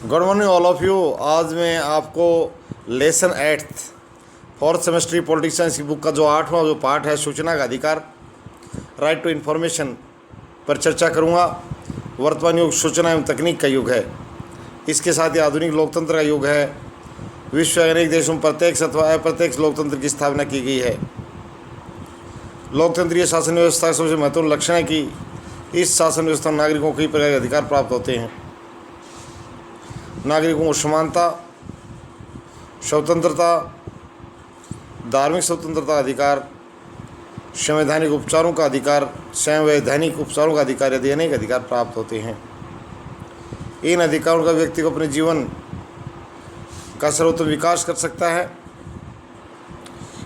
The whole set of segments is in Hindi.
Good morning all of you. आज मैं आपको लेसन 8 फोर्थ सेमेस्ट्री पॉलिटिक्स साइंस की बुक का जो 8वां जो पार्ट है सूचना का अधिकार, राइट टू इन्फॉर्मेशन पर चर्चा करूंगा। वर्तमान युग सूचना एवं तकनीक का युग है। इसके साथ ही आधुनिक लोकतंत्र का युग है। विश्व के अनेक देशों में प्रत्यक्ष अथवा अप्रत्यक्ष लोकतंत्र की स्थापना की गई है। लोकतंत्रीय शासन व्यवस्था का सबसे महत्वपूर्ण लक्षण है कि इस शासन व्यवस्था में नागरिकों को कई प्रकार के अधिकार प्राप्त होते हैं। नागरिकों को समानता, स्वतंत्रता, धार्मिक स्वतंत्रता का अधिकार, संवैधानिक उपचारों का अधिकार, संवैधानिक उपचारों का अधिकार आदि अनेक अधिकार प्राप्त होते हैं। इन अधिकारों का व्यक्ति को अपने जीवन का सर्वोत्तम विकास कर सकता है।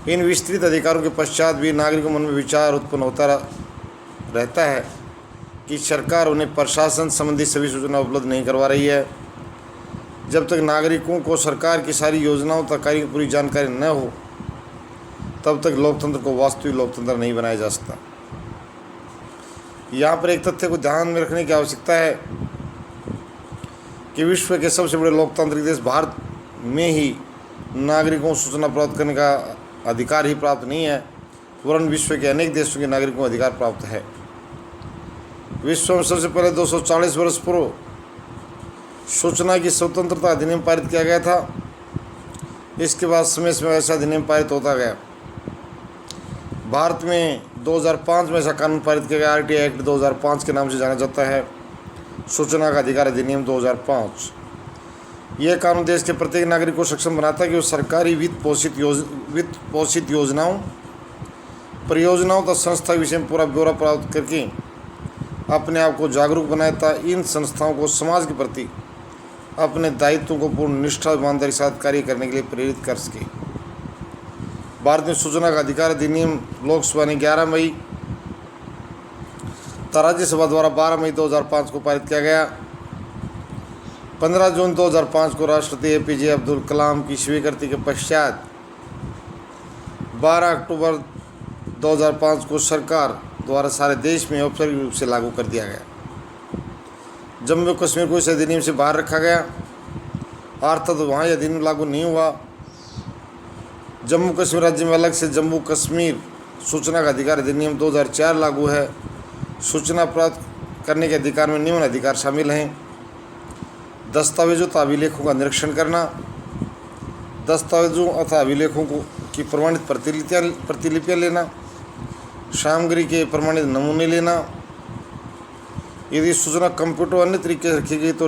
इन विस्तृत अधिकारों के पश्चात भी नागरिकों के मन में विचार उत्पन्न होता रहता है कि सरकार उन्हें प्रशासन संबंधी सभी सूचना उपलब्ध नहीं करवा रही है। जब तक नागरिकों को सरकार की सारी योजनाओं तक कार्य की पूरी जानकारी न हो, तब तक लोकतंत्र को वास्तविक लोकतंत्र नहीं बनाया जा सकता। यहाँ पर एक तथ्य को ध्यान में रखने की आवश्यकता है कि विश्व के सबसे बड़े लोकतांत्रिक देश भारत में ही नागरिकों को सूचना प्राप्त करने का अधिकार ही प्राप्त नहीं है, वरन विश्व के अनेक देशों के नागरिकों को अधिकार प्राप्त है। विश्व में सबसे पहले 240 वर्ष पूर्व सूचना की स्वतंत्रता अधिनियम पारित किया गया था। इसके बाद समय समय ऐसा अधिनियम पारित होता गया। भारत में 2005 में ऐसा कानून पारित किया गया, आरटीआई एक्ट 2005 के नाम से जाना जाता है, सूचना का अधिकार अधिनियम 2005। यह कानून देश के प्रत्येक नागरिक को सक्षम बनाता है कि वो सरकारी वित्त पोषित योजनाओं, परियोजनाओं तथा संस्था के विषय में पूरा ब्यौरा प्राप्त करके अपने आप को जागरूक बनाता। इन संस्थाओं को समाज के प्रति अपने दायित्वों को पूर्ण निष्ठा ईमानदारी के साथ कार्य करने के लिए प्रेरित कर सके। भारत में सूचना का अधिकार अधिनियम लोकसभा ने 11 मई तथा राज्यसभा द्वारा 12 मई 2005 को पारित किया गया। 15 जून 2005 को राष्ट्रपति एपीजे अब्दुल कलाम की स्वीकृति के पश्चात 12 अक्टूबर 2005 को सरकार द्वारा सारे देश में औपचारिक रूप से लागू कर दिया गया। जम्मू कश्मीर को इस अधिनियम से बाहर रखा गया, अर्थात वहाँ यह अधिनियम लागू नहीं हुआ। जम्मू कश्मीर राज्य में अलग से जम्मू कश्मीर सूचना का अधिकार अधिनियम 2004 लागू है। सूचना प्राप्त करने के अधिकार में निम्न अधिकार शामिल हैं: दस्तावेजों तथा अभिलेखों का निरीक्षण करना, दस्तावेजों अथवा अभिलेखों की प्रमाणित प्रतिलिपियाँ लेना, सामग्री के प्रमाणित नमूने लेना। यदि सूचना कंप्यूटर अन्य तरीके से रखी गई तो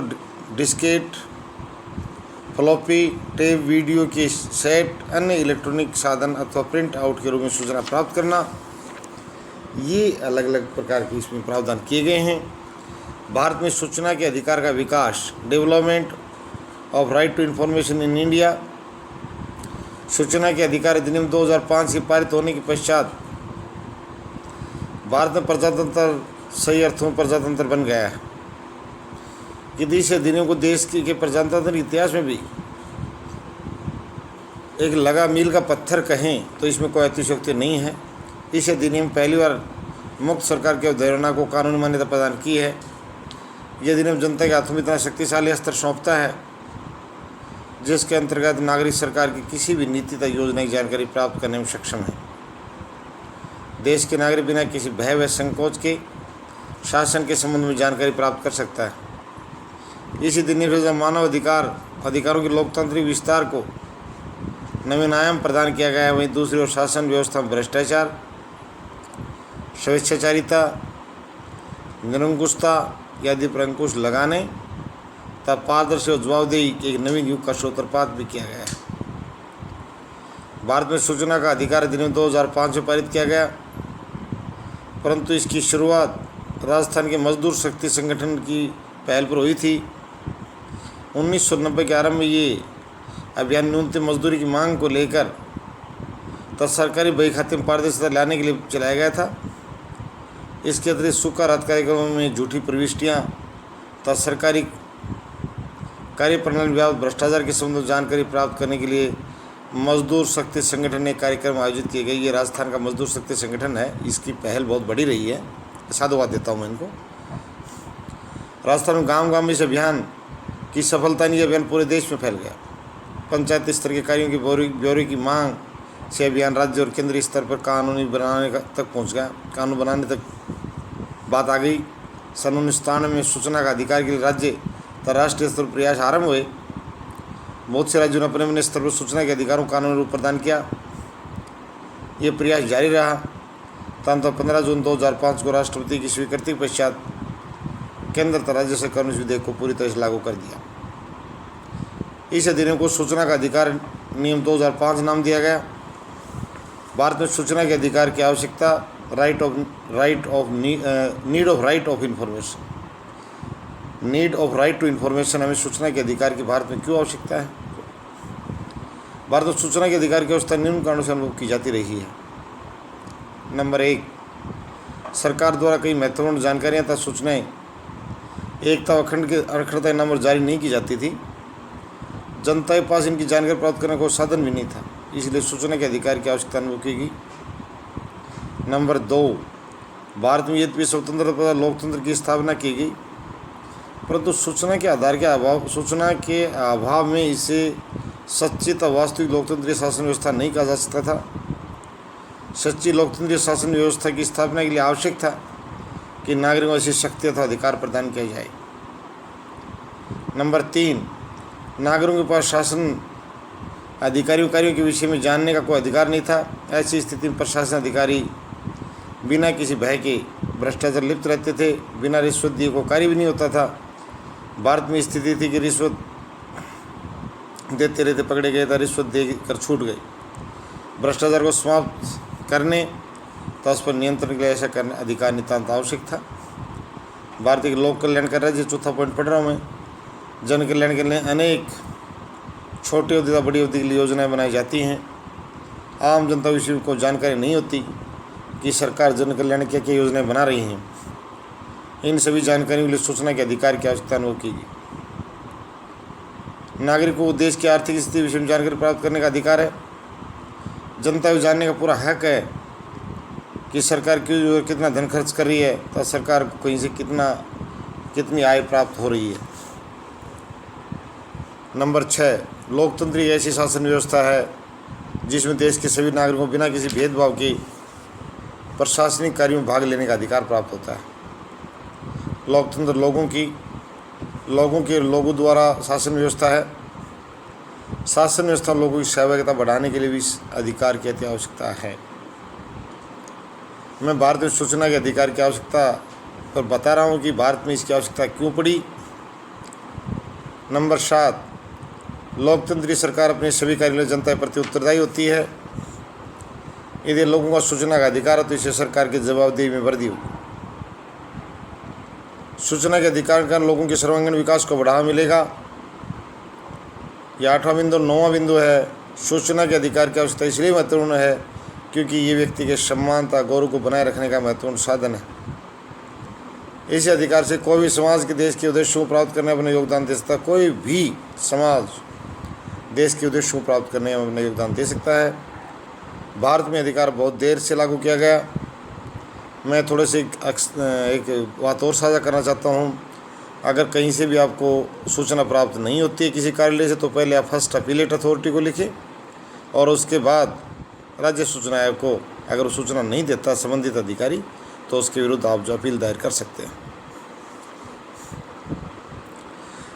डिस्केट, फ्लॉपी, टेप, वीडियो के सेट, अन्य इलेक्ट्रॉनिक साधन अथवा प्रिंट आउट के रूप में सूचना प्राप्त करना। ये अलग अलग प्रकार के इसमें प्रावधान किए गए हैं। भारत में सूचना के अधिकार का विकास, development of right to information in India, सूचना के अधिकार अधिनियम 2005 के पारित होने के पश्चात भारत में प्रजातंत्र सही अर्थों में प्रजातंत्र बन गया है। यदि इस अधिनियम को देश के प्रजातंत्र इतिहास में भी एक लगा मील का पत्थर कहें तो इसमें कोई अतिशयोक्ति नहीं है। इस अधिनियम पहली बार मुक्त सरकार की अवधारणा को कानूनी मान्यता प्रदान की है। यह अधिनियम जनता के हाथों में इतना शक्तिशाली अस्त्र सौंपता है जिसके अंतर्गत नागरिक सरकार की किसी भी नीति तथा योजना की जानकारी प्राप्त करने में सक्षम है। देश के नागरिक बिना किसी भय व संकोच के शासन के संबंध में जानकारी प्राप्त कर सकता है। इस अधिनियम से मानव अधिकारों के लोकतांत्रिक विस्तार को नवीन आयाम प्रदान किया गया है। वहीं दूसरी ओर शासन व्यवस्था में भ्रष्टाचार, स्वेच्छाचारिता, निरंकुशता आदि पर अंकुश लगाने तथा पारदर्शी और जवाबदेही के एक नवीन युग का सूत्रपात भी किया गया है। भारत में सूचना का अधिकार अधिनियम 2005 में पारित किया गया, परंतु इसकी शुरुआत राजस्थान के मजदूर शक्ति संगठन की पहल पर हुई थी। 1990 के आरंभ में ये अभियान न्यूनतम मजदूरी की मांग को लेकर तथा सरकारी बही खाते में पारदर्शिता लाने के लिए चलाया गया था। इसके अतिरिक्त सूखा राहत कार्यक्रमों में झूठी प्रविष्टियाँ तथा सरकारी कार्यप्रणाली व्याप्त भ्रष्टाचार के संबंध में जानकारी प्राप्त करने के लिए मजदूर शक्ति संगठन ने कार्यक्रम आयोजित किए गए। ये राजस्थान का मजदूर शक्ति संगठन है, इसकी पहल बहुत बड़ी रही है, साधुवाद देता हूँ मैं इनको। राजस्थान में गांव गांव में इस अभियान की सफलता नहीं, अभियान पूरे देश में फैल गया। पंचायत स्तर के कार्यों के ब्यौरे की मांग से अभियान राज्य और केंद्रीय स्तर पर कानूनी बनाने तक पहुंच गया। कानून बनाने तक बात आ गई। सन 1993 में सूचना का अधिकार के लिए राज्य तथा राष्ट्रीय स्तर पर प्रयास आरंभ हुए। बहुत से राज्यों ने अपने अपने स्तर पर सूचना के अधिकारों को कानूनी रूप प्रदान किया। ये प्रयास जारी रहा। तदनंतर 15 जून 2005 को राष्ट्रपति की स्वीकृति के पश्चात केंद्र तथा राज्य सरकार ने इस विधेयक को पूरी तरह से लागू कर दिया। इस अधिनियम को सूचना का अधिकार नियम 2005 नाम दिया गया। भारत में सूचना के अधिकार की आवश्यकता need of right to information, हमें सूचना के अधिकार की भारत में क्यों आवश्यकता है? भारत में सूचना के अधिकार की व्यवस्था निम्न कारणों से अनुभव की जाती रही है। नंबर 1, सरकार द्वारा कई महत्वपूर्ण जानकारियाँ तथा सूचनाएं एकता व अखंडता नाम पर जारी नहीं की जाती थी। जनता के पास इनकी जानकारी प्राप्त करने का कोई साधन भी नहीं था, इसलिए सूचना के अधिकार की आवश्यकता अनुभव की गई। नंबर 2, भारत में यद्यपि स्वतंत्रता तथा लोकतंत्र की स्थापना की गई, परंतु सूचना के अभाव में इसे सच्ची तथा वास्तविक लोकतंत्रीय शासन व्यवस्था नहीं कहा जा सकता था। सच्ची लोकतंत्रीय शासन व्यवस्था की स्थापना के लिए आवश्यक था कि नागरिकों को ऐसी शक्ति तथा अधिकार प्रदान किया जाए। नंबर 3, नागरिकों के पास शासन अधिकारियों के विषय में जानने का कोई अधिकार नहीं था। ऐसी स्थिति में प्रशासन अधिकारी बिना किसी भय के भ्रष्टाचार लिप्त रहते थे। बिना रिश्वत दिए को कार्य भी नहीं होता था। भारत में स्थिति थी कि रिश्वत देते रहते पकड़े गए, था रिश्वत देकर छूट गए। भ्रष्टाचार को समाप्त करने तो उस पर नियंत्रण के लिए ऐसा करने अधिकार नितांत आवश्यक था। भारतीय लोक कल्याण का राज्य, चौथा पॉइंट पढ़ रहा हूँ मैं। जन कल्याण के लिए अनेक छोटी अवधि तथा बड़ी अवधि के लिए योजनाएं बनाई जाती हैं। आम जनता विषय को जानकारी नहीं होती कि सरकार जन कल्याण क्या क्या योजनाएं बना रही हैं। इन सभी जानकारियों के लिए सूचना के अधिकार की आवश्यकता अनुभव की गई। नागरिकों को देश की आर्थिक स्थिति विषय में जानकारी प्राप्त करने का अधिकार है। जनता को जानने का पूरा हक है कि सरकार क्यों कितना धन खर्च कर रही है, तो सरकार को कहीं से कितनी आय प्राप्त हो रही है। नंबर 6, लोकतंत्र एक ऐसी शासन व्यवस्था है जिसमें देश के सभी नागरिकों को बिना किसी भेदभाव के प्रशासनिक कार्यों में भाग लेने का अधिकार प्राप्त होता है। लोकतंत्र लोगों द्वारा शासन व्यवस्था है। शासन व्यवस्था लोगों की सहभागिता बढ़ाने के लिए भी इस अधिकार की अति आवश्यकता है। मैं भारत में सूचना के अधिकार की आवश्यकता पर बता रहा हूँ कि भारत में इसकी आवश्यकता क्यों पड़ी। नंबर 7, लोकतंत्रीय सरकार अपने सभी कार्यों में जनता के प्रति उत्तरदायी होती है। यदि लोगों का सूचना का अधिकार है तो इसे सरकार की जवाबदेही में वृद्धि होगी। सूचना के अधिकार का लोगों के सर्वांगीण विकास को बढ़ावा मिलेगा। यह 8वां बिंदु 9वां बिंदु है। सूचना के अधिकार की आवश्यकता इसलिए महत्वपूर्ण है क्योंकि ये व्यक्ति के सम्मान तथा गौरव को बनाए रखने का महत्वपूर्ण साधन है। इस अधिकार से कोई भी समाज के देश के उद्देश्यों को प्राप्त करने में अपना योगदान दे सकता है। कोई भी समाज देश के उद्देश्यों को प्राप्त करने में अपना योगदान दे सकता है। भारत में अधिकार बहुत देर से लागू किया गया। मैं थोड़े से एक बात और साझा करना चाहता हूँ। अगर कहीं से भी आपको सूचना प्राप्त नहीं होती है किसी कार्यालय से, तो पहले आप फर्स्ट अपीलेट अथॉरिटी को लिखें और उसके बाद राज्य सूचना आयोग को अगर वो सूचना नहीं देता संबंधित अधिकारी, तो उसके विरुद्ध आप जो अपील दायर कर सकते हैं।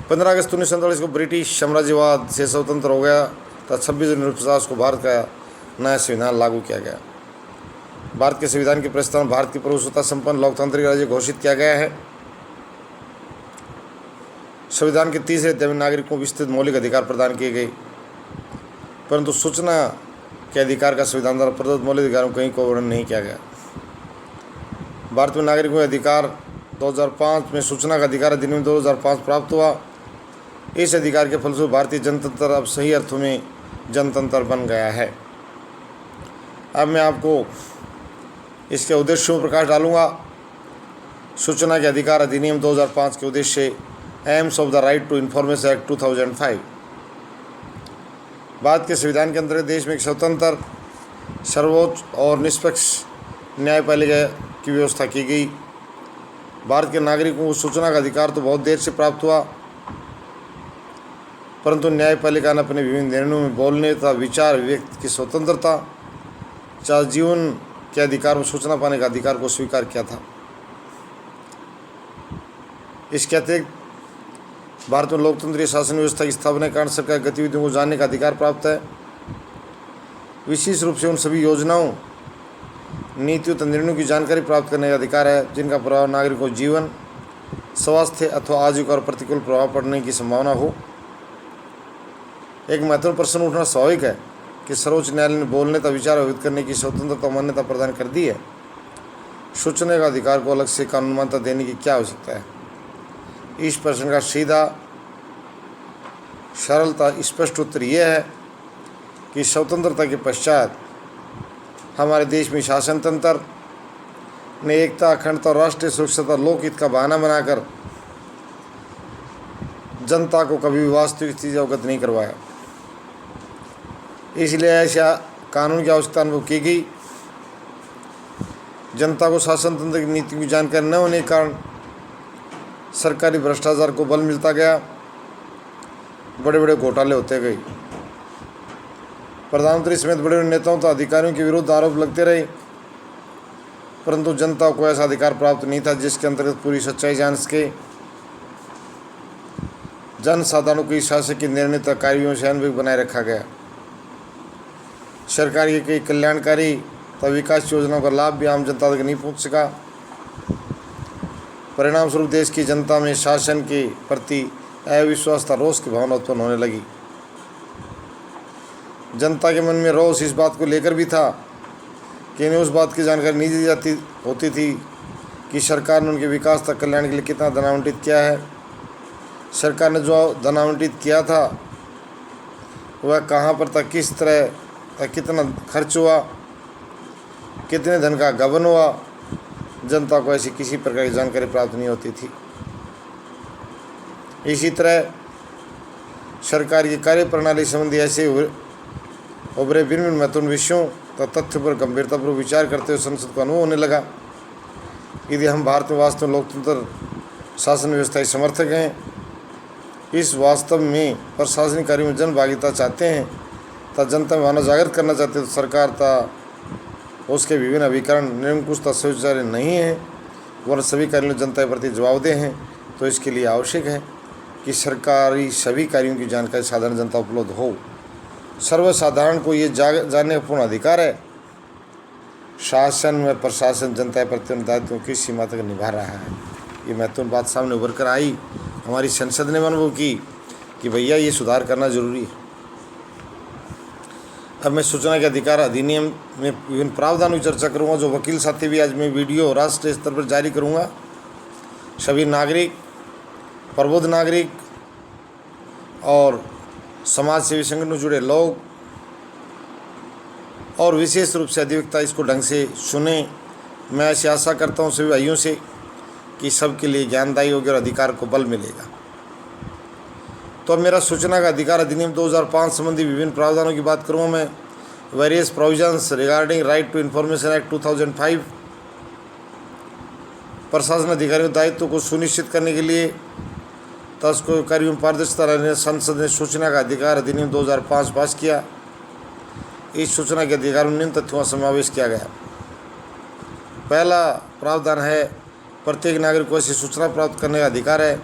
15 अगस्त 1947 को ब्रिटिश साम्राज्यवाद से स्वतंत्र हो गया तथा 26 जनवरी 1950 को भारत का नया संविधान लागू किया गया। भारत के संविधान के प्रस्ताव भारत की प्रभुसत्ता संपन्न लोकतांत्रिक राज्य घोषित किया गया है। संविधान के 30 अध्याय में नागरिकों को विस्तृत मौलिक अधिकार प्रदान किए गए, परंतु सूचना के अधिकार का संविधान द्वारा प्रदत्त मौलिक अधिकारों कहीं को वर्णन नहीं किया गया। भारत में नागरिकों के अधिकार 2005 में सूचना का अधिकार अधिनियम 2005 प्राप्त हुआ। इस अधिकार के फलस्वरूप भारतीय जनतंत्र अब सही अर्थों में जनतंत्र बन गया है। अब मैं आपको इसके उद्देश्यों पर प्रकाश डालूंगा। सूचना के अधिकार अधिनियम 2005 के उद्देश्य aims of the right to information act 2005। भारत के संविधान के अंतर्गत देश में एक स्वतंत्र, सर्वोच्च और निष्पक्ष न्यायपालिका की व्यवस्था की गई। भारत के नागरिकों को सूचना का अधिकार तो बहुत देर से प्राप्त हुआ, परंतु न्यायपालिका ने अपने विभिन्न निर्णयों में बोलने तथा विचार व्यक्त की स्वतंत्रता, चाहे जीवन के अधिकार में सूचना पाने का अधिकार को स्वीकार किया था। इसके अतिरिक्त भारत में लोकतंत्रीय शासन व्यवस्था की स्थापना के कारण सरकार गतिविधियों को जानने का अधिकार प्राप्त है। विशेष रूप से उन सभी योजनाओं, नीतियों तथा निर्णयों की जानकारी प्राप्त करने का अधिकार है जिनका प्रभाव नागरिकों को जीवन, स्वास्थ्य अथवा आजीविका और प्रतिकूल प्रभाव पड़ने की संभावना हो। एक महत्वपूर्ण प्रश्न उठना स्वाभाविक है कि सर्वोच्च न्यायालय ने बोलने तथा विचार व्यक्त करने की स्वतंत्रता और मान्यता प्रदान कर दी है। सूचना का अधिकार को अलग से कानून मान्यता देने की क्या आवश्यकता है? इस प्रश्न का सीधा, सरलता स्पष्ट उत्तर यह है कि स्वतंत्रता के पश्चात हमारे देश में शासन तंत्र ने एकता, अखंडता और राष्ट्रीय सुरक्षा तथा लोकहित का बहाना बनाकर जनता को कभी भी वास्तविक स्थिति अवगत नहीं करवाया। इसलिए ऐसा कानून की आवश्यकता अनुभव की गई। जनता को शासन तंत्र की नीति की जानकारी न होने के कारण सरकारी भ्रष्टाचार को बल मिलता गया, बड़े बड़े घोटाले होते गए। प्रधानमंत्री समेत बड़े बड़े नेताओं तथा अधिकारियों के विरुद्ध आरोप लगते रहे, परंतु जनता को ऐसा अधिकार प्राप्त नहीं था जिसके अंतर्गत पूरी सच्चाई जान सके। जनसाधारणों की शासन के निर्णय तथा कार्यों से अनभिज्ञ बनाए रखा गया। सरकार की कई कल्याणकारी तथा विकास योजनाओं का लाभ भी आम जनता तक नहीं पहुंच सका। परिणाम स्वरूप देश की जनता में शासन के प्रति अविश्वास तथा रोष की भावना उत्पन्न होने लगी। जनता के मन में रोष इस बात को लेकर भी था कि इन्हें उस बात की जानकारी नहीं दी जाती होती थी कि सरकार ने उनके विकास तथा कल्याण के लिए कितना धन आवंटित किया है। सरकार ने जो धन आवंटित किया था वह कहाँ पर था, किस तरह कितना खर्च हुआ, कितने धन का गबन हुआ, जनता को ऐसी किसी प्रकार की जानकारी प्राप्त नहीं होती थी। इसी तरह सरकार की कार्य प्रणाली संबंधी ऐसे उभरे भिन्न महत्वपूर्ण विषयों तथा तथ्य पर गंभीरतापूर्वक विचार करते हुए संसद को अनुभव होने लगा। यदि हम भारत में वास्तव में लोकतंत्र शासन व्यवस्था के समर्थक हैं, इस वास्तव में प्रशासनिक कार्यों में जनभागिता चाहते हैं तथा जनता में भावना जागृत करना चाहते हैं, तो सरकार तथा उसके विभिन्न अभिकरण निरंकुश तथा सुचारू नहीं है, वह सभी कार्यों जनता के प्रति जवाबदेह हैं। तो इसके लिए आवश्यक है कि सरकारी सभी कार्यों की जानकारी साधारण जनता उपलब्ध हो। सर्वसाधारण को ये जानने का पूर्ण अधिकार है शासन व प्रशासन जनता के प्रति दायित्व किस सीमा तक निभा रहा है। ये महत्वपूर्ण बात सामने उभर कर आई। हमारी संसद ने अनुभव की कि भैया ये सुधार करना जरूरी है। अब मैं सूचना के अधिकार अधिनियम में विभिन्न प्रावधानों की चर्चा करूंगा, जो वकील साथी भी आज मैं वीडियो राष्ट्रीय स्तर पर जारी करूंगा। सभी नागरिक, प्रबुद्ध नागरिक और समाज सेवी संगठनों जुड़े लोग और विशेष रूप से अधिवक्ता इसको ढंग से सुने। मैं ऐसी आशा करता हूँ सभी भाइयों से कि सबके लिए ज्ञानदायी होगी और अधिकार को बल मिलेगा। तो अब मेरा सूचना का अधिकार अधिनियम 2005 संबंधी विभिन्न प्रावधानों की बात करूँगा मैं। Various provisions regarding right to information act 2005 प्रशासन अधिकारियों के दायित्व को सुनिश्चित करने के लिए तथा उसको कार्यों में पारदर्शिता लाने संसद ने सूचना का अधिकार अधिनियम 2005 पास किया। इस सूचना के अधिकार में निम्न तथ्यों का समावेश किया गया। पहला प्रावधान है, प्रत्येक नागरिक को ऐसी सूचना प्राप्त करने का अधिकार है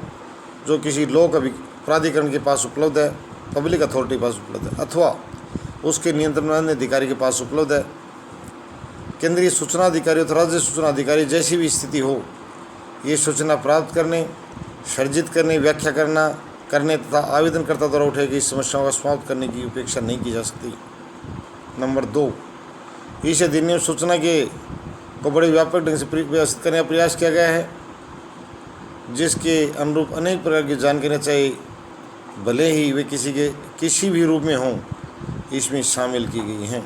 जो किसी लोक प्राधिकरण के पास उपलब्ध है, पब्लिक अथॉरिटी के पास उपलब्ध है अथवा उसके नियंत्रण अन्य अधिकारी के पास उपलब्ध है। केंद्रीय सूचना अधिकारी अथवा राज्य सूचना अधिकारी जैसी भी स्थिति हो, ये सूचना प्राप्त करने, सर्जित करने, व्याख्या करने तथा आवेदनकर्ता द्वारा उठाई गई समस्याओं का समाप्त करने की उपेक्षा नहीं की जा सकती। नंबर 2, इस अधिनियम सूचना को बड़े व्यापक ढंग से व्यवस्थित करने का प्रयास किया गया है, जिसके अनुरूप अनेक प्रकार की जानकारियाँ चाहे भले ही वे किसी भी रूप में हों, इसमें शामिल की गई हैं।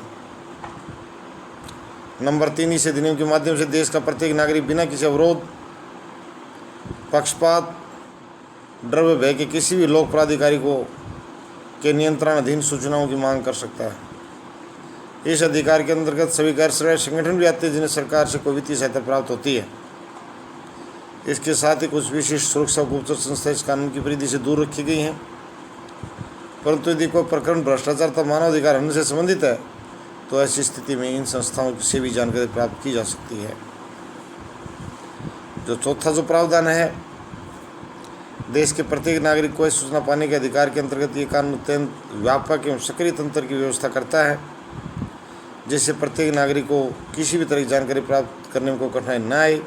नंबर 3, इस अधिनियम के माध्यम से देश का प्रत्येक नागरिक बिना किसी अवरोध, पक्षपात, डर व भय के किसी भी लोक प्राधिकारी के नियंत्रण अधीन सूचनाओं की मांग कर सकता है। इस अधिकार के अंतर्गत सभी गैर सरकारी संगठन भी आते हैं जिन्हें सरकार से कोई वित्तीय सहायता प्राप्त होती है। इसके साथ ही कुछ विशिष्ट सुरक्षा गुप्तचर संस्थाएं इस कानून की परिधि से दूर रखी गई हैं। परंतु यदि कोई प्रकरण भ्रष्टाचार तथा मानवाधिकार हनन से संबंधित है तो ऐसी स्थिति में इन संस्थाओं से भी जानकारी प्राप्त की जा सकती है। जो चौथा जो प्रावधान है, देश के प्रत्येक नागरिक को सूचना पाने के अधिकार के अंतर्गत ये कानून अत्यंत व्यापक एवं सक्रिय तंत्र की व्यवस्था करता है, जिससे प्रत्येक नागरिक को किसी भी तरह की जानकारी प्राप्त करने में कोई कठिनाई न आए।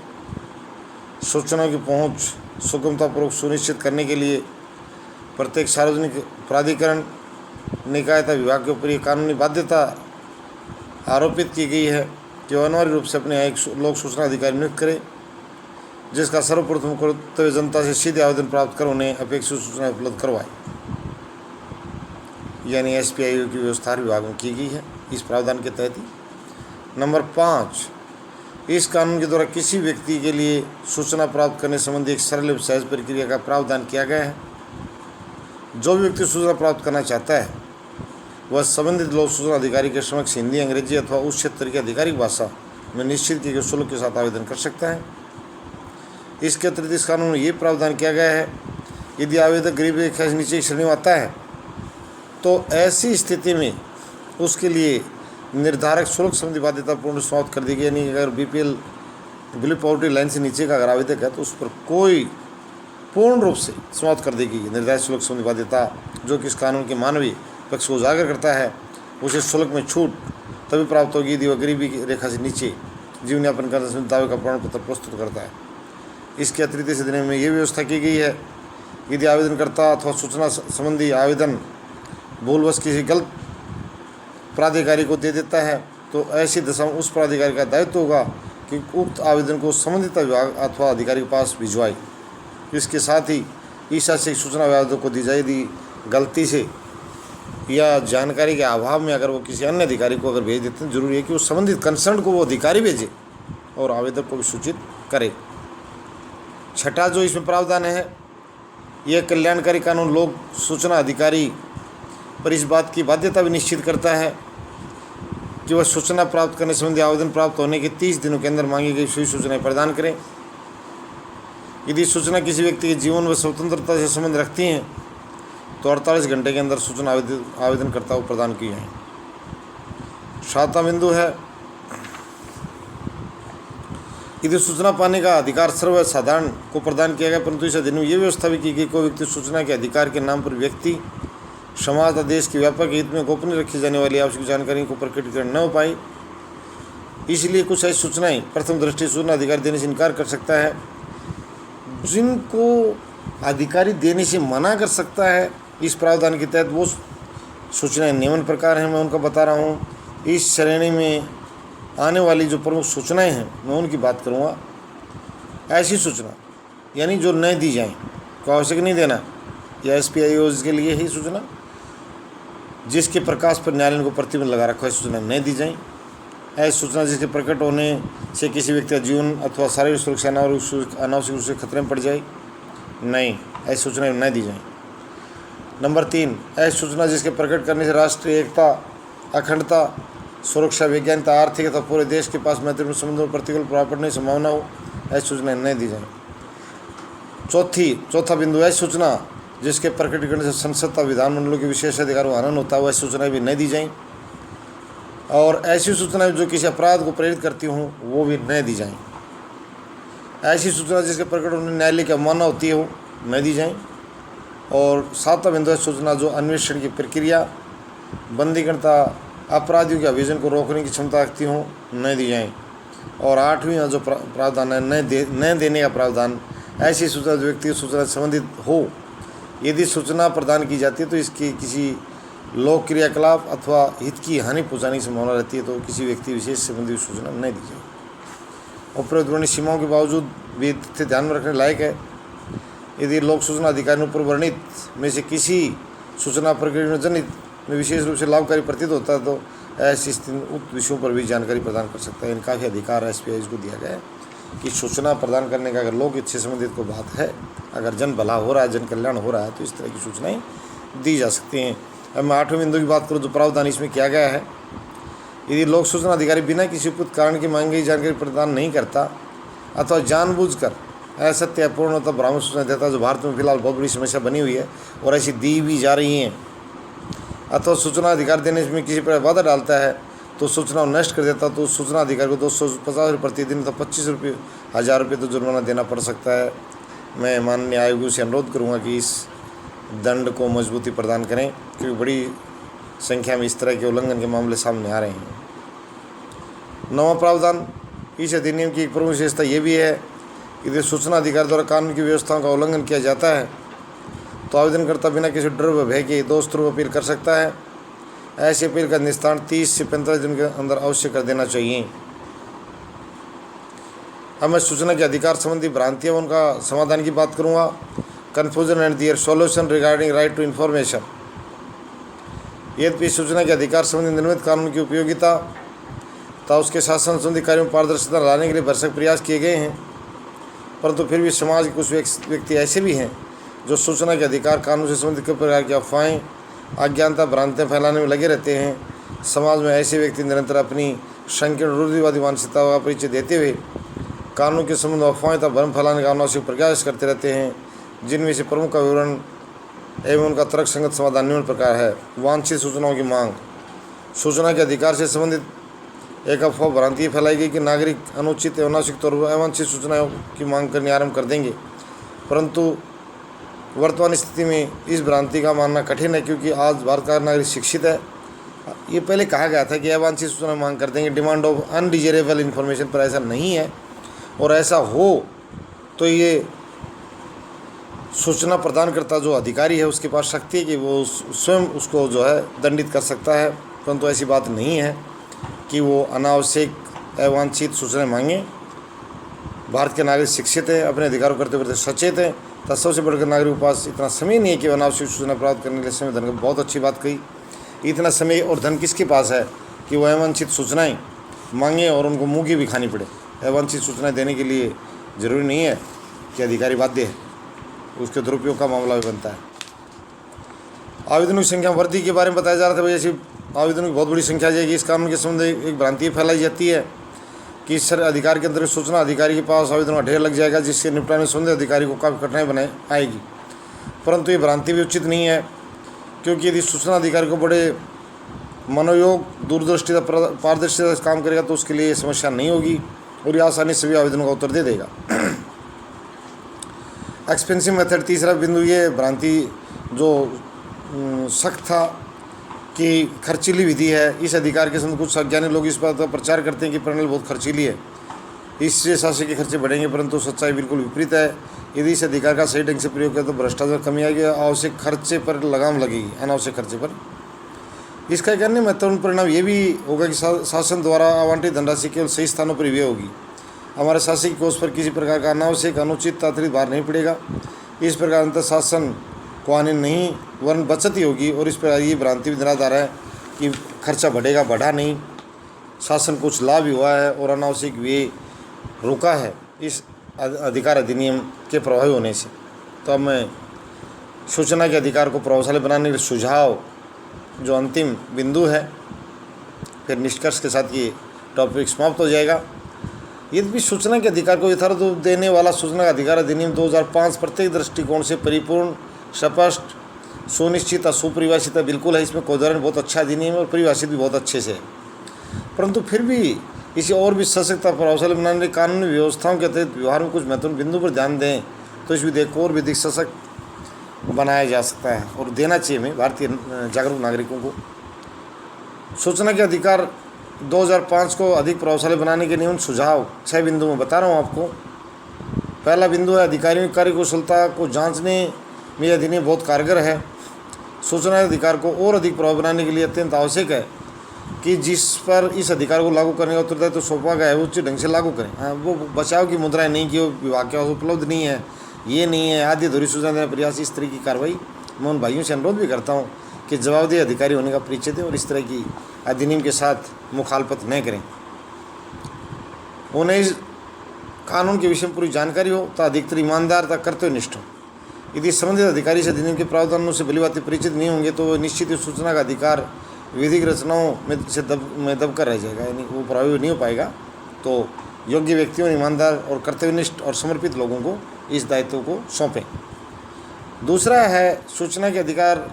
सूचनाओं की पहुंच सुगमतापूर्वक सुनिश्चित करने के लिए प्रत्येक सार्वजनिक प्राधिकरण, निकाय तथा विभाग के ऊपर ये कानूनी बाध्यता आरोपित की गई है कि वह अनिवार्य रूप से अपने यहाँ एक लोक सूचना अधिकारी नियुक्त करे, जिसका सर्वप्रथम कर्तव्य जनता से सीधे आवेदन प्राप्त कर उन्हें अपेक्षित सूचना उपलब्ध करवाए। यानी SPIO की व्यवस्था हर विभाग में की गई है इस प्रावधान के तहत ही। नंबर 5, इस कानून के द्वारा किसी व्यक्ति के लिए सूचना प्राप्त करने संबंधी एक सरल एवं सहज प्रक्रिया का प्रावधान किया गया है। जो भी व्यक्ति सूचना प्राप्त करना चाहता है वह संबंधित लोक सूचना अधिकारी के समक्ष हिंदी, अंग्रेजी अथवा उस क्षेत्र की आधिकारिक भाषा में निश्चित किए गए शुल्क के साथ आवेदन कर सकता है। इसके अतिरिक्त इस कानून में ये प्रावधान किया गया है, यदि आवेदक गरीबी रेखा से नीचे की श्रेणी में आता है तो ऐसी स्थिति में उसके लिए निर्धारक शुल्क संबंधी बाध्यता पूर्ण समाप्त कर दी गई। यानी अगर BPL बिलो पॉवर्टी लाइन से नीचे का अगर आवेदक है तो उस पर कोई पूर्ण रूप से समाप्त कर दी गई निर्धारित शुल्क संबंधी बाध्यता, जो कि इस कानून के मानवीय पक्ष को उजागर करता है। उसे शुल्क में छूट तभी प्राप्त होगी यदि वह गरीबी की रेखा से नीचे जीवन यापन करने संबंधी दावे का प्रमाण पत्र प्रस्तुत करता है। इसके अतिरिक्त इस अधिनियम में ये व्यवस्था की गई है, यदि आवेदनकर्ता अथवा सूचना संबंधी आवेदन भूलवश किसी गलत प्राधिकारी को दे देता है तो ऐसी दशा में उस प्राधिकारी का दायित्व होगा कि उक्त आवेदन को संबंधित विभाग अथवा अधिकारी के पास भिजवाए। इसके साथ ही इस से सूचना आवेदक को दी जाए यदि गलती से या जानकारी के अभाव में अगर वो किसी अन्य अधिकारी को अगर भेज देते हैं, जरूरी है कि उस संबंधित कंसर्न को वो अधिकारी भेजे और आवेदक को भी सूचित करे। छठा जो इसमें प्रावधान है, यह कल्याणकारी कानून लोक सूचना अधिकारी पर इस बात की बाध्यता भी निश्चित करता है कि वह सूचना प्राप्त करने संबंधी आवेदन प्राप्त होने के 30 दिनों के अंदर मांगी गई सभी सूचनाएं प्रदान करें। यदि सूचना किसी व्यक्ति के जीवन व स्वतंत्रता से संबंध रखती हैं तो 48 घंटे के अंदर सूचना आवेदनकर्ता को प्रदान की जाए। 7वां बिंदु है, यदि सूचना पाने का अधिकार सर्वसाधारण को प्रदान किया गया, परंतु इस अधिनियम में ये व्यवस्था भी की गई कोई व्यक्ति सूचना के अधिकार के नाम पर व्यक्ति, समाज तथा देश के व्यापक हित में गोपनीय रखी जाने वाली आवश्यक जानकारी को प्रकटीकरण न हो पाई। इसलिए कुछ ऐसी सूचनाएं प्रथम दृष्टि सूचना अधिकारी देने से इनकार कर सकता है, जिनको अधिकारी देने से मना कर सकता है। इस प्रावधान के तहत वो सूचनाएं निम्न प्रकार हैं, मैं उनका बता रहा हूँ। इस श्रेणी में आने वाली जो प्रमुख सूचनाएं हैं मैं उनकी बात करूँगा। ऐसी सूचना यानी जो न दी जाए, को आवश्यक नहीं देना, या SPIO के लिए ही सूचना जिसके प्रकाश पर न्यायालय को प्रतिबंध लगा रखा है सूचना न दी जाए। ऐसी सूचना जिसके प्रकट होने से किसी व्यक्ति का जीवन अथवा शारीरिक सुरक्षा अनावश्यक रूप से खतरे में पड़ जाए, नहीं, ऐसी सूचना न दी जाए। नंबर 3, ऐसी सूचना जिसके प्रकट करने से राष्ट्रीय एकता, अखंडता, सुरक्षा, वैज्ञानिकता, आर्थिक तथा पूरे देश के पास मैत्रीपूर्ण संबंधों पर प्रतिकूल प्रभाव पड़ने की संभावना हो, ऐसी सूचना न दी जाए। चौथा बिंदु, ऐसी सूचना जिसके प्रकटीकरण से संसद तथा विधानमंडलों के विशेष अधिकारों का हनन होता है, वैसी सूचनाएं भी न दी जाएं। और ऐसी सूचनाएं जो किसी अपराध को प्रेरित करती हों वो भी न दी जाएं। ऐसी सूचना जिसके प्रकट होने न्यायालय की अवमानना होती है वो न दी जाएं। और 7वां बिंदु है, सूचना जो अन्वेषण की प्रक्रिया, बंदीकरण तथा अपराधियों के अभियोजन को रोकने की क्षमता रखती हों न दी जाएं। और 8वीं जो प्रावधान है न देने का प्रावधान, ऐसी सूचना जो व्यक्ति सूचना से संबंधित हो, यदि सूचना प्रदान की जाती है तो इसकी किसी लोक क्रियाकलाप अथवा हित की हानि पहुंचाने की संभावना रहती है तो किसी व्यक्ति विशेष से संबंधित सूचना नहीं दी जाए। उपरोक्त वर्णित सीमाओं के बावजूद भी तथ्य ध्यान में रखने लायक है, यदि लोक सूचना अधिकारी ऊपर वर्णित में से किसी सूचना प्रक्रिया जनित में विशेष रूप से लाभकारी प्रतीत होता है तो ऐसी स्थिति उक्त विषयों पर भी जानकारी प्रदान कर सकता है। इनका भी अधिकार SPIO को दिया गया है कि सूचना प्रदान करने का अगर लोक हित से संबंधित कोई बात है, अगर जन भला हो रहा है, जन कल्याण हो रहा है, तो इस तरह की सूचनाएं दी जा सकती हैं। अब मैं 8वें बिंदु की बात करूँ तो प्रावधान इसमें किया गया है, यदि लोक सूचना अधिकारी बिना किसी उपयुक्त कारण की मांगी गई जानकारी प्रदान नहीं करता अथवा जानबूझकर असत्य, अपूर्ण अथवा भ्रामक सूचना देता, जो भारत में फिलहाल बहुत बड़ी समस्या बनी हुई है और ऐसी दी भी जा रही हैं, अथवा सूचना अधिकार देने में किसी पर बाधा डालता है तो सूचना नष्ट कर देता तो सूचना अधिकारी को 250 रुपये प्रतिदिन तो 25,000 रुपये तो जुर्माना देना पड़ सकता है। मैं माननीय आयोग से अनुरोध करूंगा कि इस दंड को मजबूती प्रदान करें, क्योंकि बड़ी संख्या में इस तरह के उल्लंघन के मामले सामने आ रहे हैं। 9वां प्रावधान, इस अधिनियम की एक प्रमुख विशेषता ये भी है कि यदि सूचना अधिकारी द्वारा कानून की व्यवस्थाओं का उल्लंघन किया जाता है तो आवेदनकर्ता बिना किसी डर व भय के 2 स्तरों पर अपील कर सकता है। ऐसी अपील का निस्तारण 30 से 45 दिन के अंदर अवश्य कर देना चाहिए। अब मैं सूचना के अधिकार संबंधी भ्रांतियाँ उनका समाधान की बात करूँगा। Confusion and their solution regarding right to information. यद्यपि सूचना के अधिकार संबंधी निर्मित कानून की उपयोगिता तथा उसके शासन संबंधी कार्यों में पारदर्शिता लाने के लिए भरसक प्रयास किए गए हैं, परंतु फिर भी समाज के कुछ व्यक्ति ऐसे भी हैं जो सूचना के अधिकार कानून से संबंधित कई प्रकार की अफवाहें, अज्ञानता, भ्रांतियाँ फैलाने में लगे रहते हैं। समाज में ऐसे व्यक्ति निरंतर अपनी संकीर्ण रूढ़िवादी मानसिकता का परिचय देते हुए कानून के संबंध में अफवाहें तथा भ्रम फैलाने का अनावश्यक प्रयास करते रहते हैं, जिनमें से प्रमुख का विवरण एवं उनका तर्क संगत समाधान निम्न प्रकार है। वांछित सूचनाओं की मांग। सूचना के अधिकार से संबंधित एक अफवाह भ्रांति फैलाई गई कि नागरिक अनुचित एवं अनावश्यक तौर पर अवांछित सूचनाओं की मांग करने आरंभ कर देंगे, परंतु वर्तमान स्थिति में इस भ्रांति का मानना कठिन है, क्योंकि आज भारत का नागरिक शिक्षित है। ये पहले कहा गया था कि अवांछित सूचना मांग कर देंगे, डिमांड ऑफ अनडिजायरेबल इन्फॉर्मेशन, पर ऐसा नहीं है। और ऐसा हो तो ये सूचना प्रदान करता जो अधिकारी है उसके पास शक्ति है कि वो स्वयं उसको जो है दंडित कर सकता है, परंतु ऐसी बात नहीं है कि वो अनावश्यक अवांछित सूचनाएं मांगें। भारत के नागरिक शिक्षित हैं, अपने अधिकारों करते हुए सचेत हैं, तथा सबसे बढ़कर नागरिक के पास इतना समय नहीं है कि अनावश्यक सूचना प्राप्त करने के लिए समय धन का। बहुत अच्छी बात कही। इतना समय और धन किसके पास है कि वह अवांछित सूचनाएं मांगे और उनको मुँह की भी खानी पड़े। अवांछित सूचनाएं देने के लिए ज़रूरी नहीं है कि अधिकारी बाध्य है, उसके दुरुपयोग का मामला भी बनता है। आवेदनों की संख्या वृद्धि के बारे में बताया जा रहा था। भाई ऐसी आवेदनों की बहुत बड़ी संख्या आ जाएगी। इस कानून के संबंध में एक भ्रांति फैलाई जाती है कि इस अधिकार के अंतर्गत सूचना अधिकारी के पास आवेदनों का ढेर लग जाएगा, जिससे निपटाने में संबंधित अधिकारी को काफ़ी कठिनाई बनाई आएगी, परंतु ये भ्रांति भी उचित नहीं है, क्योंकि यदि सूचना अधिकारी को बड़े मनोयोग, दूरदृष्टि, पारदर्शिता से काम करेगा तो उसके लिए समस्या नहीं होगी और ये आसानी से भी आवेदनों का उत्तर दे देगा। एक्सपेंसिव मेथड, तीसरा बिंदु, ये भ्रांति जो सख्त था कि खर्चीली विधि है। इस अधिकार के संबंध कुछ अज्ञानी लोग इस बात का प्रचार करते हैं कि प्रणाली बहुत खर्चीली है, इससे शासकीय खर्चे बढ़ेंगे, परंतु सच्चाई बिल्कुल विपरीत है। यदि इस अधिकार का सही ढंग से प्रयोग किया तो भ्रष्टाचार कमी आएगी, आवश्यक खर्चे पर लगाम लगेगी, अनावश्यक खर्चे पर। इसका एक अन्य महत्वपूर्ण परिणाम ये भी होगा कि शासन द्वारा आवंटित धनराशि केवल सही स्थानों पर व्यय होगी। हमारे शासकीय कोष पर किसी प्रकार का अनावश्यक, अनुचित, अतिरिक्त भार नहीं पड़ेगा। इस प्रकार अंतर शासन को हानि नहीं वरन बचत ही होगी। और इस पर ये भ्रांति भी निराधार है कि खर्चा बढ़ेगा, बढ़ा नहीं, शासन कुछ लाभ ही हुआ है और अनावश्यक व्यय रुका है इस अधिकार अधिनियम के प्रभावी होने से। तो अब मैं सूचना के अधिकार को प्रभावशाली बनाने के सुझाव जो अंतिम बिंदु है, फिर निष्कर्ष के साथ ये टॉपिक समाप्त हो जाएगा। यद्यपि सूचना के अधिकार को यथार्थ रूप देने वाला सूचना का अधिकार अधिनियम 2005 प्रत्येक दृष्टिकोण से परिपूर्ण, स्पष्ट, सुनिश्चित और सुपरिभाषित बिल्कुल है। इसमें कोई उदाहरण बहुत अच्छा अधिनियम है और परिभाषित भी बहुत अच्छे से है, परंतु फिर भी इसे और भी सशक्त और प्रभावशाली बनाने के कानूनी व्यवस्थाओं के अतिरिक्त व्यवहार में कुछ महत्वपूर्ण बिंदु पर ध्यान दें तो इस विधेयक को और भी अधिक सशक्त बनाया जा सकता है और देना चाहिए हमें भारतीय जागरूक नागरिकों को। सूचना के अधिकार 2005 को अधिक प्रभावशाली बनाने के नियम सुझाव 6 बिंदु में बता रहा हूँ आपको। पहला बिंदु है अधिकारियों की कार्यकुशलता को जांचने में अधिनियम बहुत कारगर है। सूचना अधिकार को और अधिक प्रभावी बनाने के लिए अत्यंत आवश्यक है कि जिस पर इस अधिकार को लागू करने का उत्तरदायित्व तो सौंपा गया है वो उचित ढंग से लागू करें। वो बचाव की मुद्राएं नहीं कि वो विभाग के पास उपलब्ध नहीं है, ये नहीं है, आदि अधूरी सूचना देने प्रयास, इस तरह की कार्रवाई मैं उन भाइयों से अनुरोध भी करता हूँ कि जवाबदेह अधिकारी होने का परिचय दें और इस तरह की अधिनियम के साथ मुखालफत न करें। उन्हें इस कानून के विषय में पूरी जानकारी हो तो अधिकतर ईमानदार तक कर्तव्यनिष्ठ हो। यदि संबंधित अधिकारी से अधिनियम के प्रावधानों से भलीभांति परिचित नहीं होंगे तो निश्चित ही सूचना का अधिकार विधिक रचनाओं में दबकर रह जाएगा, यानी वो प्रभावी नहीं हो पाएगा। तो योग्य व्यक्तियों, ईमानदार और कर्तव्यनिष्ठ और समर्पित लोगों को इस दायित्व को सौंपें। दूसरा है सूचना के अधिकार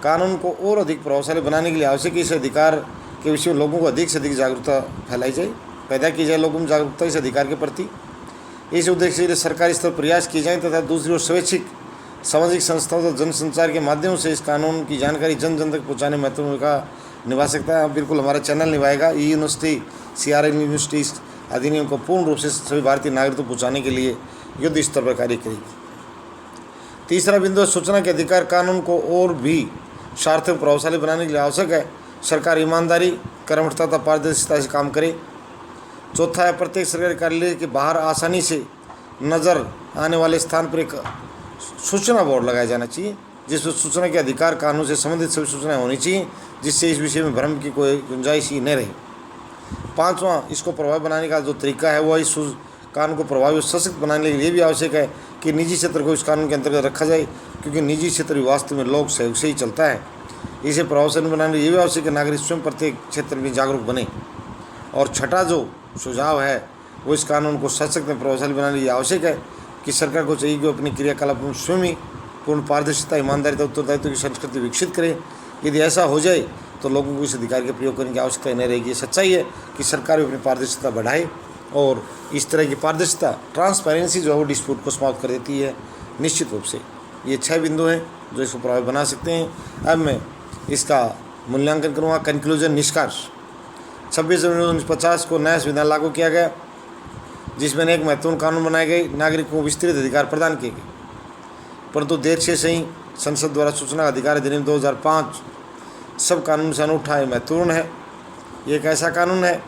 कानून को और अधिक प्रभावशाली बनाने के लिए आवश्यक है इस अधिकार के विषय में लोगों को अधिक से अधिक जागरूकता फैलाई जाए, पैदा की जाए लोगों में जागरूकता इस अधिकार के प्रति। इस उद्देश्य के लिए सरकारी स्तर पर प्रयास किए जाएँ तथा दूसरी ओर स्वैच्छिक सामाजिक संस्थाओं तथा जनसंचार के माध्यम से इस कानून की जानकारी जन जन तक पहुँचाने में महत्वपूर्ण भूमिका निभा सकता है। बिल्कुल हमारा चैनल निभाएगा। ई यूनिवर्सिटी CRN यूनिवर्सिटी इस अधिनियम को पूर्ण रूप से सभी भारतीय नागरिकों को पहुँचाने के लिए युद्ध स्तर पर कार्य करेगी। तीसरा बिंदु, सूचना के अधिकार कानून को और भी सार्थक प्रभावशाली बनाने के लिए आवश्यक है सरकार ईमानदारी, कर्मठता तथा पारदर्शिता से काम करे। चौथा है, प्रत्येक सरकारी कार्यालय के बाहर आसानी से नज़र आने वाले स्थान पर एक सूचना बोर्ड लगाया जाना चाहिए जिसमें सूचना के अधिकार कानून से संबंधित सभी सूचनाएं होनी चाहिए, जिससे इस विषय में भ्रम की कोई गुंजाइश ही नहीं रही। पांचवा, इसको प्रभावी बनाने का जो तरीका है वह इस कानून को प्रभावी और सशक्त बनाने के लिए भी आवश्यक है कि निजी क्षेत्र को इस कानून के अंतर्गत रखा जाए, क्योंकि निजी क्षेत्र वास्तव में लोक सहयोग से ही चलता है। इसे प्रभावशाली बनाने के लिए भी आवश्यक है नागरिक स्वयं प्रत्येक क्षेत्र में जागरूक बने। और छठा जो सुझाव है वो इस कानून को सशक्त में प्रभावशाली बनाने के लिए आवश्यक है कि सरकार को चाहिए कि अपनी क्रियाकलाप में स्वयं ही पूर्ण पारदर्शिता, ईमानदारी तथा उत्तरदायित्व की संस्कृति विकसित करे। यदि ऐसा हो जाए तो लोगों को इस अधिकार के प्रयोग करने की आवश्यकता नहीं रहेगी। सच्चाई है कि सरकार भी अपनी पारदर्शिता बढ़ाए और इस तरह की पारदर्शिता, ट्रांसपेरेंसी जो है वो डिस्प्यूट को समाप्त कर देती है निश्चित रूप से। ये 6 बिंदु हैं जो इसको प्रभावी बना सकते हैं। अब मैं इसका मूल्यांकन करूँगा। कंक्लूजन, निष्कर्ष। 26 जनवरी 1950 को नया संविधान लागू किया गया जिसमें एक महत्वपूर्ण कानून बनाए गए, नागरिकों को विस्तृत अधिकार प्रदान किए गए, परंतु देर से सही संसद द्वारा सूचना का अधिकार अधिनियम 2005 सब कानून से अनूठा है, महत्वपूर्ण है। ये एक ऐसा कानून है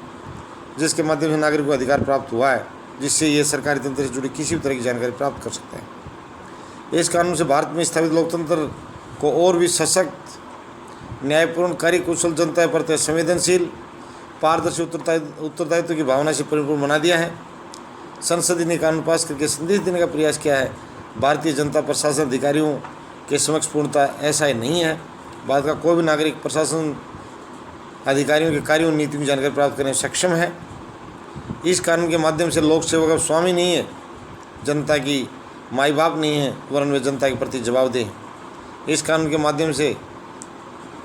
जिसके माध्यम से नागरिकों को अधिकार प्राप्त हुआ है जिससे ये सरकारी तंत्र से जुड़ी किसी भी तरह की जानकारी प्राप्त कर सकते हैं। इस कानून से भारत में स्थापित लोकतंत्र को और भी सशक्त, न्यायपूर्ण, कार्यकुशल, जनता के प्रति संवेदनशील, पारदर्शी, उत्तरदायित्व की भावना से परिपूर्ण बना दिया है। संसद ने कानून पास करके संदेश देने का प्रयास किया है भारतीय जनता प्रशासन अधिकारियों के समक्ष पूर्णता ऐसा ही नहीं है। भारत का कोई भी नागरिक प्रशासन अधिकारियों के कार्यों और नीतियों की जानकारी प्राप्त करने में सक्षम है। इस कानून के माध्यम से लोक सेवक अब स्वामी नहीं है, जनता की माई बाप नहीं है, वरन वे जनता के प्रति जवाबदेह हैं। इस कानून के माध्यम से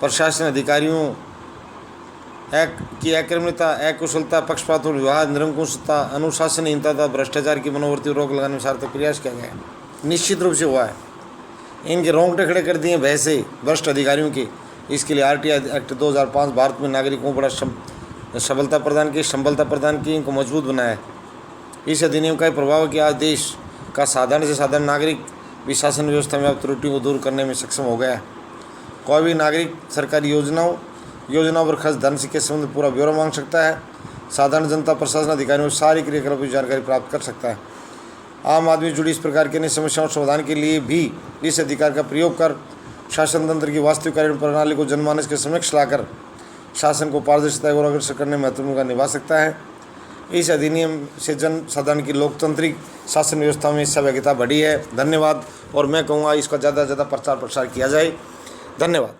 प्रशासन अधिकारियों की अक्रमणता, अकुशलता, पक्षपात और विवाद, निरंकुशता, अनुशासनहीनता तथा भ्रष्टाचार की मनोवृत्ति रोक लगाने में सार्थक प्रयास किया गया है। निश्चित रूप से हुआ है। इनके रोंगटे खड़े कर दिए भय से भ्रष्ट अधिकारियों के। इसके लिए RTI एक्ट 2005 भारत में नागरिकों को बड़ा संबलता प्रदान की, इनको मजबूत बनाया है। इस अधिनियम का प्रभाव कि आज देश का साधारण से साधारण नागरिक भी शासन व्यवस्था में अब त्रुटियों को दूर करने में सक्षम हो गया है। कोई भी नागरिक सरकारी योजनाओं पर खर्च धन के संबंध में पूरा ब्यौरा मांग सकता है। साधारण जनता प्रशासन अधिकारियों को सारी क्रियाकलापों की जानकारी प्राप्त कर सकता है। आम आदमी जुड़ी इस प्रकार की अन्य समस्याओं समाधान के लिए भी इस अधिकार का प्रयोग कर शासन तंत्र की वास्तविक कार्य प्रणाली को जनमानस के समक्ष लाकर शासन को पारदर्शिता और अग्रसर करने में महत्वपूर्ण भूमिका निभा सकता है। इस अधिनियम से जन साधारण की लोकतांत्रिक शासन व्यवस्था में सहभागिता बढ़ी है। धन्यवाद। और मैं कहूँगा इसका ज़्यादा से ज़्यादा प्रचार प्रसार किया जाए। धन्यवाद।